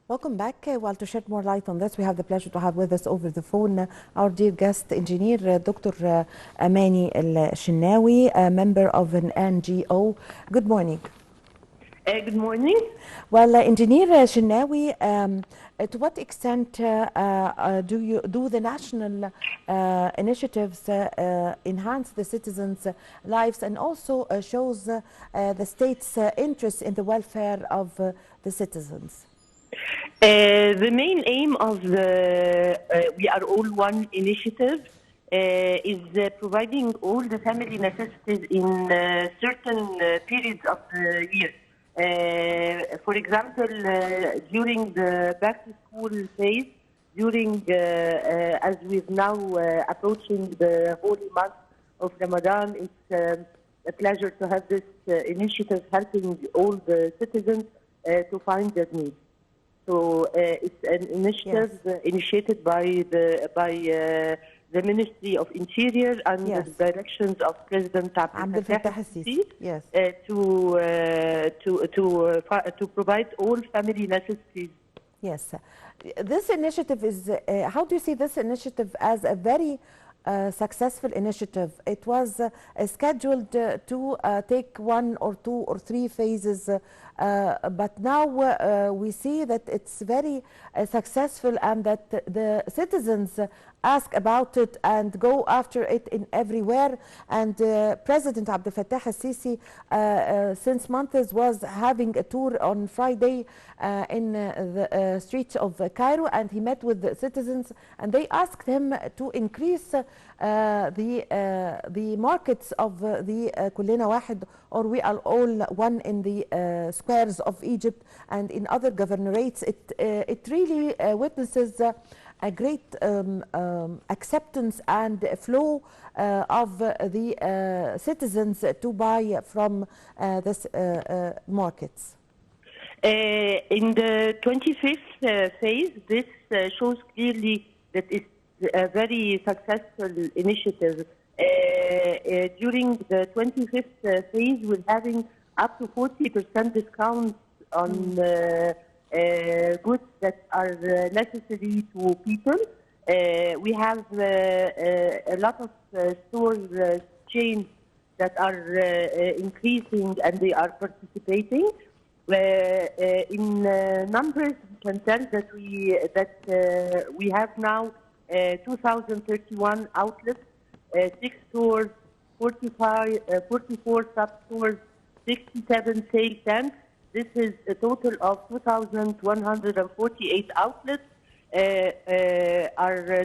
Welcome back. Well, to shed more light on this, we have the pleasure to have with us over the phone our dear guest engineer, Dr. Amani El-Shenawi, a member of an NGO. Good morning. Good morning. Well, Engineer Shenawi, to what extent do the national initiatives enhance the citizens' lives and also shows the state's interest in the welfare of the citizens? The main aim of the We Are All One initiative is providing all the family necessities in certain periods of the year. For example, during the back-to-school phase, as we're now approaching the holy month of Ramadan, it's a pleasure to have this initiative helping all the citizens to find their needs. So it's an initiative initiated by the Ministry of Interior under the directions of President Abdel Fattah al-Sisi to provide all family necessities. Yes, this initiative is. How do you see this initiative as a very successful initiative? It was scheduled to take 1 or 2 or 3 phases, but now we see that it's very successful and that the citizens ask about it and go after it in everywhere. And President Abdel Fattah al-Sisi since months was having a tour on Friday in the streets of Cairo, and he met with the citizens and they asked him to increase the markets of the كلنا واحد, or we are all one, in the squares of Egypt and in other governorates. It really witnesses a great acceptance and flow of the citizens to buy from this markets. In the 25th phase, this shows clearly that it's a very successful initiative. During the 25th phase, we're having up to 40% discounts on goods that are necessary to people. We have a lot of store chains that are increasing and they are participating. In numbers, we can tell that we have now 2,031 outlets, 6 stores, 44 sub-stores, 67 sale tents. This is a total of 2,148 outlets are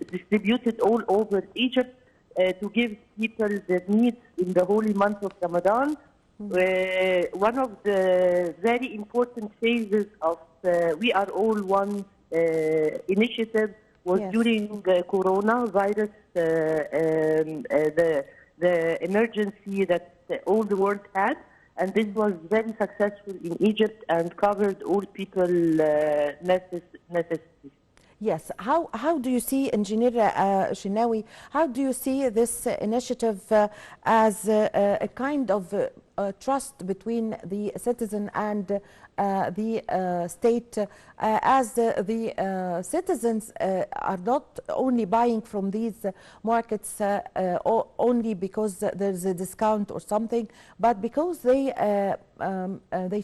distributed all over Egypt to give people the needs in the holy month of Ramadan. One of the very important phases of We Are All One initiative was during coronavirus, the emergency that all the world had, and this was very successful in Egypt and covered all people's necessities. Yes. How do you see, Engineer Shenawi, how do you see this initiative as a kind of trust between the citizen and the state, as the citizens are not only buying from these markets only because there's a discount or something, but because they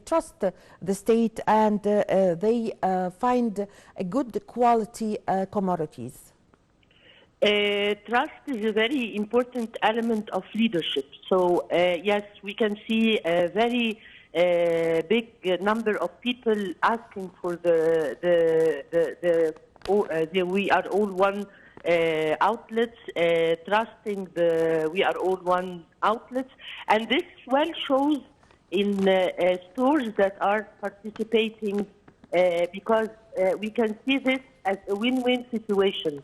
trust the state and they find a good quality commodities? Trust is a very important element of leadership. So yes, we can see a very big number of people asking for the We Are All One outlets, trusting the We Are All One outlets, and this well shows in stores that are participating because we can see this as a win-win situation.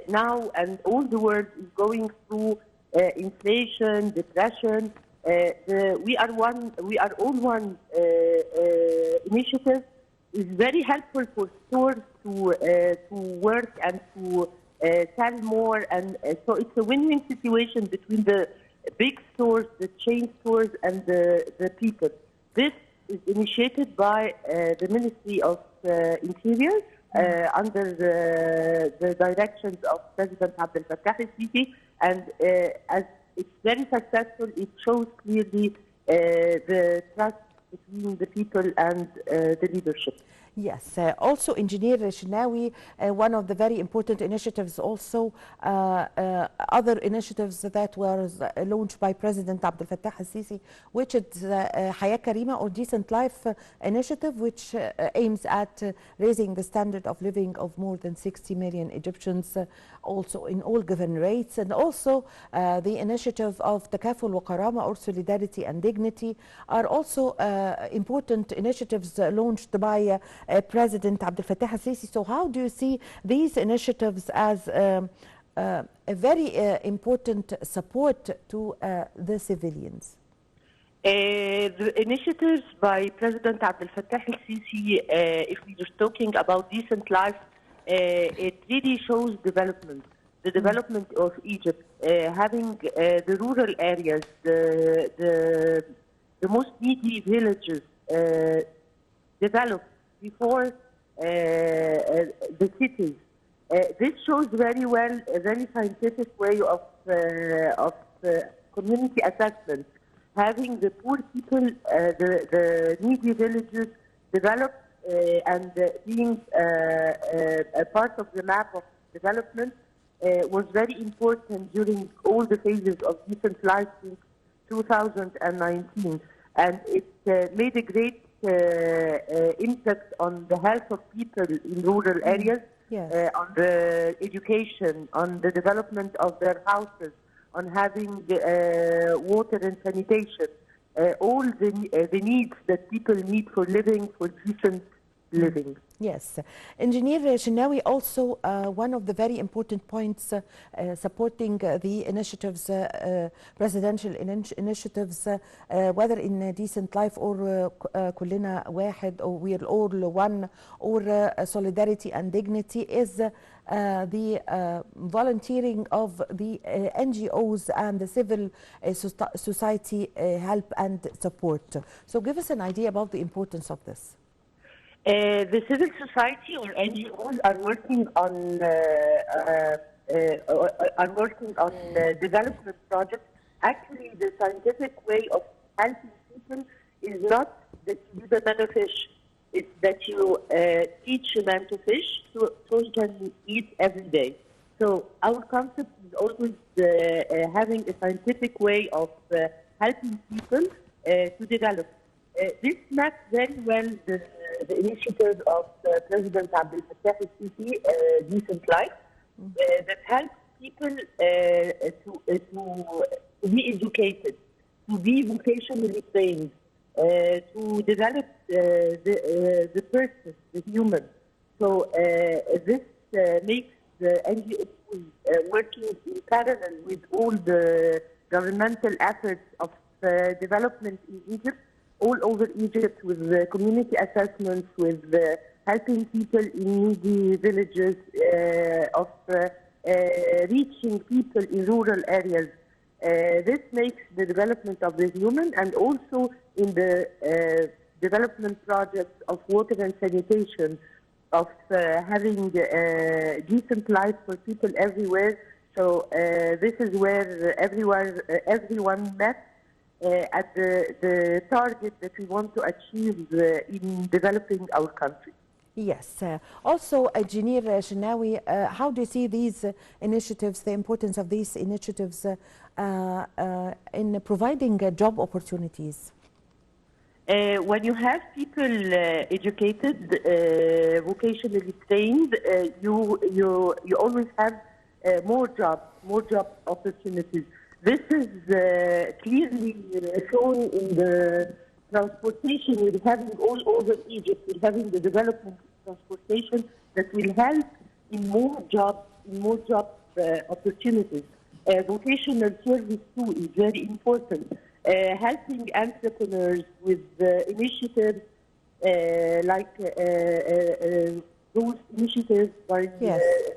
Now, and all the world is going through inflation, depression. We Are All One initiative is very helpful for stores to work and to sell more, and so it's a win-win situation between the big stores, the chain stores, and the people. This is initiated by the Ministry of Interior under the directions of President Abdel Fattah el-Sisi, and as it's very successful, it shows clearly the trust between the people and the leadership. Yes, also Engineer Shenawi, one of the very important initiatives, also other initiatives that were launched by President Abdel Fattah el-Sisi, which is Hayat Karima, or Decent Life initiative, which aims at raising the standard of living of more than 60 million Egyptians, also in all governorates, and also the initiative of Takaful wa Karama, or Solidarity and Dignity, are also important initiatives launched by President Abdel Fattah el-Sisi. So how do you see these initiatives as a very important support to the civilians? The initiatives by President Abdel Fattah el-Sisi, if we are talking about decent life, it really shows development, the development of Egypt, having the rural areas, the most needy villages developed before the cities. This shows very well a very scientific way of community assessment, having the poor people, the needy villages developed and being a part of the map of development was very important during all the phases of decent life since 2019. And it made a great impact on the health of people in rural areas, Yes. on the education, on the development of their houses, on having water and sanitation, all the needs that people need for living, for decent living. Yes. Engineer Shenawi, also one of the very important points supporting the initiatives, presidential initiatives, whether in Decent Life or Kullina Wahed, or We're All One, or Solidarity and Dignity, is the volunteering of the NGOs and the civil society help and support. So give us an idea about the importance of this. The civil society or NGOs are working on development projects. Actually, the scientific way of helping people is not that you give a man a fish; it's that you teach a man to fish so he can eat every day. So our concept is always having a scientific way of helping people to develop. This maps very well the initiative of President Abdel Fattah el-Sisi, Decent Life, that helps people to be educated, to be vocationally trained, to develop the person, the human. So this makes the NGOs working in parallel with all the governmental efforts of development in Egypt, all over Egypt, with community assessments, with helping people in needy villages, of reaching people in rural areas. This makes the development of the human, and also in the development projects of water and sanitation, of having decent life for people everywhere. So this is where everyone met at the target that we want to achieve in developing our country. Yes. Also, Engineer Shenawi, how do you see these initiatives, the importance of these initiatives in providing job opportunities? When you have people educated, vocationally trained, you always have more job opportunities. This is clearly shown in the transportation. We're having all over Egypt, we're having the development of transportation that will help in more job opportunities. Vocational service too is very important. Helping entrepreneurs with initiatives like those initiatives by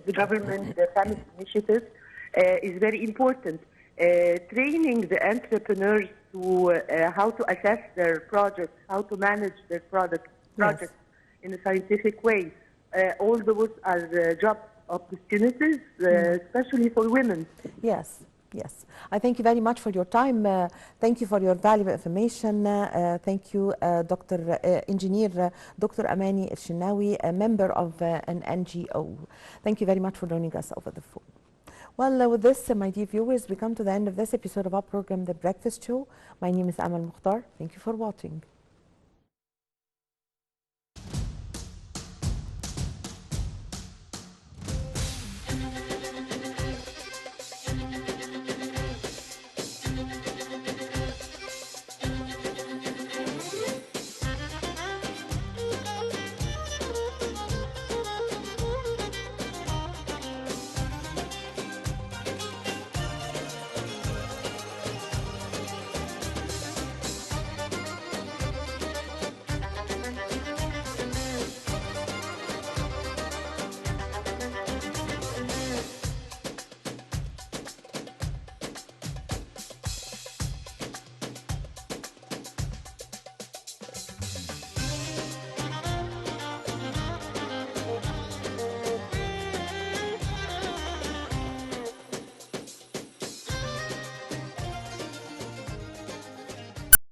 the government, the family initiatives, is very important. Training the entrepreneurs to how to assess their projects, how to manage their projects in a scientific way. All those are job opportunities, especially for women. Yes, yes. I thank you very much for your time. Thank you for your valuable information. Thank you, Engineer Dr. Amani El-Shenawi, a member of an NGO. Thank you very much for joining us over the phone. Well, with this, my dear viewers, we come to the end of this episode of our program, The Breakfast Show. My name is Amal Mukhtar. Thank you for watching.